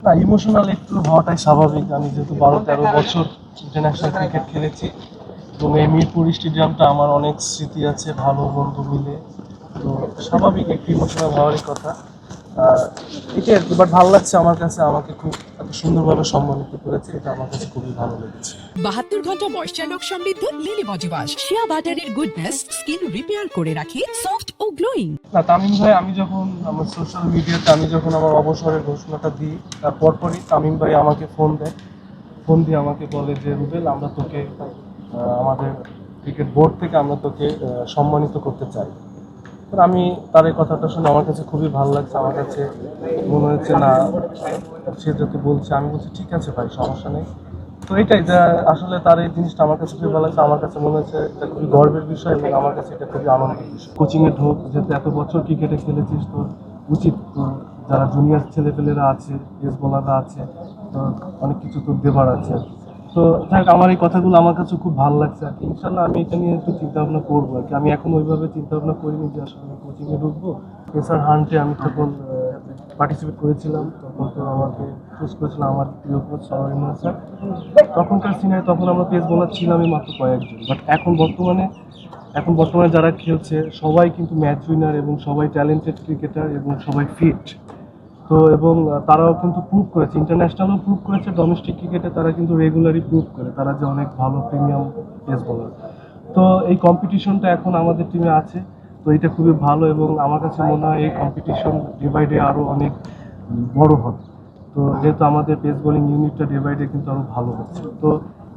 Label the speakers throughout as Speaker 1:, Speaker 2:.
Speaker 1: না, ইমোশনাল একটু হওয়াটাই স্বাভাবিক। আমি যেহেতু 12-13 বছর ইন্টারন্যাশনাল ক্রিকেট খেলেছি এবং এই মিরপুর স্টেডিয়ামটা আমার অনেক স্মৃতি আছে ভালো বন্ধু মিলে। তো স্বাভাবিক একটু ইমোশনাল হওয়ারই কথা। আর এটাই আর কি, বাট ভালো লাগছে আমার কাছে, আমাকে খুব এত সুন্দরভাবে সম্মানিত করেছে, এটা আমার কাছে খুবই ভালো লেগেছে।
Speaker 2: 72 ঘন্টা ময়েশ্চার লক সমৃদ্ধ লিলি বডি ওয়াশ, শিয়া বাটারের গুডনেস স্কিন রিপেয়ার করে রাখে সফট ও গ্লোয়িং।
Speaker 1: না, তামিম ভাই, আমি যখন আমার সোশ্যাল মিডিয়াতে আমি যখন আমার অবসরের ঘোষণাটা দিই, তার পরপরই তামিম ভাই আমাকে ফোন দেয়। ফোন দিয়ে আমাকে বলে যে, রুবেল, আমরা তোকে আমাদের ক্রিকেট বোর্ড থেকে আমরা তোকে সম্মানিত করতে চাই। তো আমি তার এই কথাটা শুনে আমার কাছে খুবই ভালো লাগছে। আমার কাছে মনে হয়েছে না, সে যত বলছে, আমি বলছি ঠিক আছে ভাই, সমস্যা নেই। তো এটাই যে আসলে তার এই জিনিসটা আমার কাছে খুবই ভালো লাগছে। আমার কাছে মনে হচ্ছে এটা খুবই গর্বের বিষয় এবং আমার কাছে এটা খুবই আনন্দের বিষয়। কোচিংয়ে ঢোক, যেহেতু এত বছর ক্রিকেটে খেলেছিস, তোর উচিত তো যারা জুনিয়র ছেলেপেলেরা আছে, পেস বোলাররা আছে, তো অনেক কিছু তোর দেবার আছে। তো যাই হোক, আমার এই কথাগুলো আমার কাছে খুব ভালো লাগছে আর কি। ইনশাল্লাহ আমি এটা নিয়ে একটু চিন্তা ভাবনা করবো আর কি। আমি এখন ওইভাবে চিন্তা ভাবনা করিনি যে আসলে আমি কোচিংয়ে ঢুকবো। পেসার হান্টে আমি তখন পার্টিসিপেট করেছিলাম, তখন তো আমাকে চুজ করেছিলাম আমার প্রিয় কোচ সরোরিমান স্যার। তখনকার সিনিয়র, তখন আমরা পেস বোলার ছিলামই মাত্র কয়েকজন, বাট এখন বর্তমানে যারা খেলছে সবাই কিন্তু ম্যাচ উইনার এবং সবাই ট্যালেন্টেড ক্রিকেটার এবং সবাই ফিট। তো এবং তারাও কিন্তু প্রুভ করেছে, ইন্টারন্যাশনালও প্রুভ করেছে, ডোমেস্টিক ক্রিকেটে তারা কিন্তু রেগুলারই প্রুভ করে তারা যে অনেক ভালো প্রিমিয়াম পেস বোলার। তো এই কম্পিটিশনটা এখন আমাদের টিমে আছে, তো এটা খুবই ভালো এবং আমার কাছে মনে হয় এই কম্পিটিশন ডে বাই ডে আরও অনেক বড় হবে। তো যেহেতু আমাদের পেস বোলিং ইউনিটটা ডে বাই ডে কিন্তু আরও ভালো হচ্ছে, তো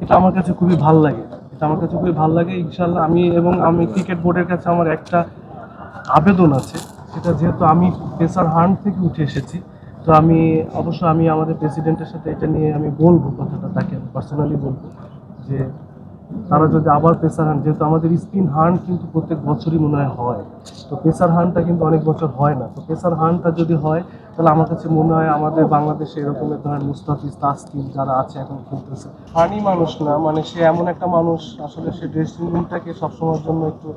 Speaker 1: এটা আমার কাছে খুবই ভালো লাগে। এটা আমার কাছে খুবই ভালো লাগে। ইনশাল্লাহ আমি ক্রিকেট বোর্ডের কাছে আমার একটা আবেদন আছে, সেটা যেহেতু আমি পেসার হান্ট থেকে উঠে এসেছি, তো আমি আমাদের প্রেসিডেন্টের সাথে এটা নিয়ে আমি বলবো কথাটা, তাকে পার্সোনালি বলবো যে তারা যদি আবার পেসার হান্ট, যেহেতু আমাদের স্পিন হান্ট কিন্তু প্রত্যেক বছরই মনে হয়, তো পেসার হান্টটা কিন্তু অনেক বছর হয় না। তো পেসার হান্টটা যদি হয়, তাহলে আমার কাছে মনে হয় আমাদের বাংলাদেশে এরকমের ধরেন মুস্তাফিজ, তাসকিন যারা আছে এখন খেলতেছে, ফানি মানুষ না, মানে সে এমন একটা মানুষ, আসলে সে ড্রেসিং রুমটাকে সবসময়ের জন্য একটু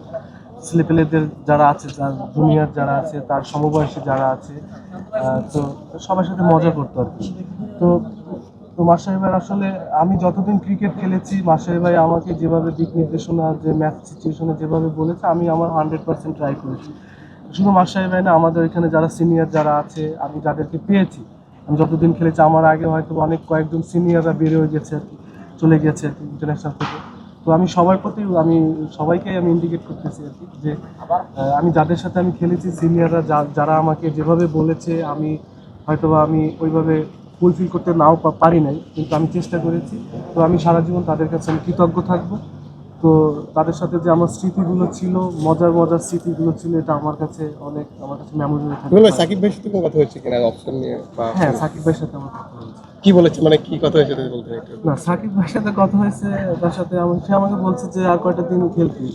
Speaker 1: ছেলেপেলেদের যারা আছে, যার জুনিয়র যারা আছে, তার সমবয়সী যারা আছে, তো সবার সাথে মজা করতো আর কি। তো তো মাস্টার ভাই, আসলে আমি যতদিন ক্রিকেট খেলেছি, মাস্টার ভাই আমাকে যেভাবে দিক নির্দেশনা, যে ম্যাচ সিচুয়েশনে যেভাবে বলেছে, আমি আমার 100% ট্রাই করেছি। শুধু মাস্টার ভাই না, আমাদের এখানে যারা সিনিয়র যারা আছে, আমি যাদেরকে পেয়েছি, আমি যতদিন খেলেছি, আমার আগে হয়তো অনেক কয়েকজন সিনিয়ররা বেড়ে হয়ে গেছে আর কি, চলে গেছে আর কি ইন্টারন্যাশনাল থেকে। তো আমি সবার প্রতি, আমি সবাইকেই আমি ইন্ডিকেট করতেছি আর কি, যে আমি যাদের সাথে আমি খেলেছি, সিনিয়ররা যারা আমাকে যেভাবে বলেছে, আমি ওইভাবে ফুলফিল করতে নাও পারি নাই, কিন্তু আমি চেষ্টা করেছি। তো আমি সারা জীবন তাদের কাছে আমি কৃতজ্ঞ থাকবো। তো তাদের সাথে যে আমার স্মৃতিগুলো ছিল, মজার মজার স্মৃতিগুলো ছিল, এটা আমার কাছে মেমোরি
Speaker 3: রুবেল ভাই,
Speaker 1: থাকবে।
Speaker 3: সাকিব ভাইয়ের সাথে কোনো কথা হয়েছে কিনা অপশন নিয়ে বা
Speaker 1: হ্যাঁ, সাকিব ভাইয়ের সাথে আমার কথা হয়েছে।
Speaker 3: কি বলেছে, মানে কি কথা হয়েছে যদি বলতে একটু?
Speaker 1: না, সাকিব ভাইয়ের সাথে কথা হয়েছে, তার সাথে সে আমাকে বলছে যে আর কয়টা দিন খেলবি।